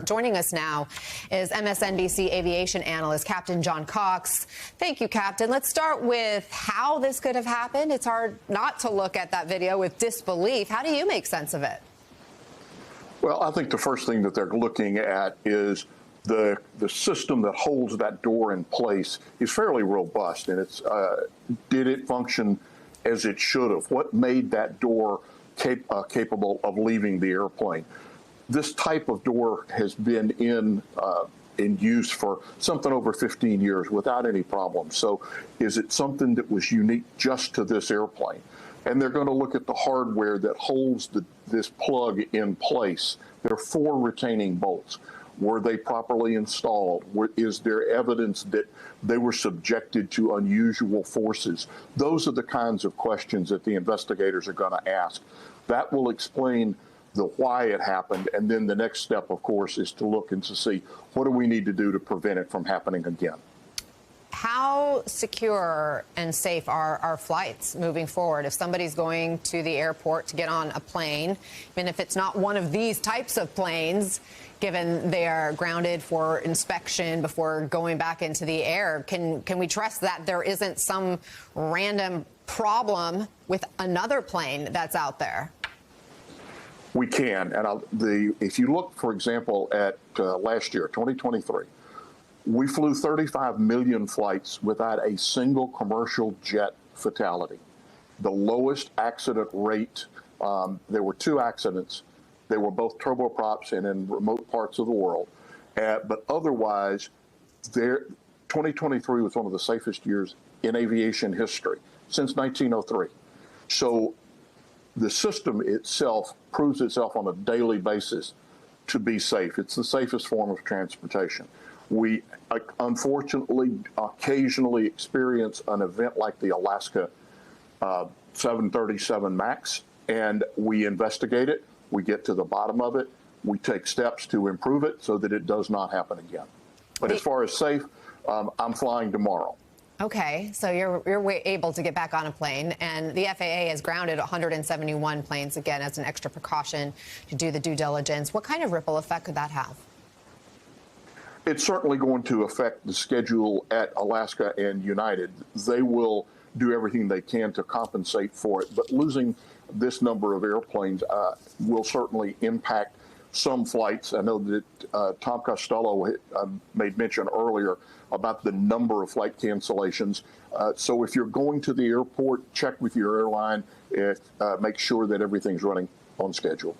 Joining us now is MSNBC aviation analyst Captain John Cox. Thank you, Captain. Let's start with how this could have happened. It's hard not to look at that video with disbelief. How do you make sense of it? Well, I think the first thing that they're looking at is the system that holds that door in place is fairly robust, and it's did it function as it should have? What made that door capable of leaving the airplane? This type of door has been in use for something over 15 years without any problems. So is it something that was unique just to this airplane? And they're going to look at the hardware that holds this plug in place. There are 4 retaining bolts. Were they properly installed? Is there evidence that they were subjected to unusual forces? Those are the kinds of questions that the investigators are going to ask. That will explain the why it happened, and then the next step, of course, is to look and to see what do we need to do to prevent it from happening again. How secure and safe are our flights moving forward? If somebody's going to the airport to get on a plane, even if it's not one of these types of planes, given they are grounded for inspection before going back into the air, can we trust that there isn't some random problem with another plane that's out there? We can, and if you look, for example, at last year, 2023, we flew 35 million flights without a single commercial jet fatality. The lowest accident rate, there were 2 accidents. They were both turboprops and in remote parts of the world. But otherwise, 2023 was one of the safest years in aviation history since 1903. So the system itself proves itself on a daily basis to be safe. It's the safest form of transportation. We unfortunately occasionally experience an event like the Alaska 737 MAX, and we investigate it. We get to the bottom of it. We take steps to improve it so that it does not happen again. But as far as safe, I'm flying tomorrow. Okay, so you're able to get back on a plane, and the FAA has grounded 171 planes, again, as an extra precaution to do the due diligence. What kind of ripple effect could that have? It's certainly going to affect the schedule at Alaska and United. They will do everything they can to compensate for it, but losing this number of airplanes will certainly impact some flights. I know that Tom Costello made mention earlier about the number of flight cancellations. So if you're going to the airport, check with your airline, make sure that everything's running on schedule.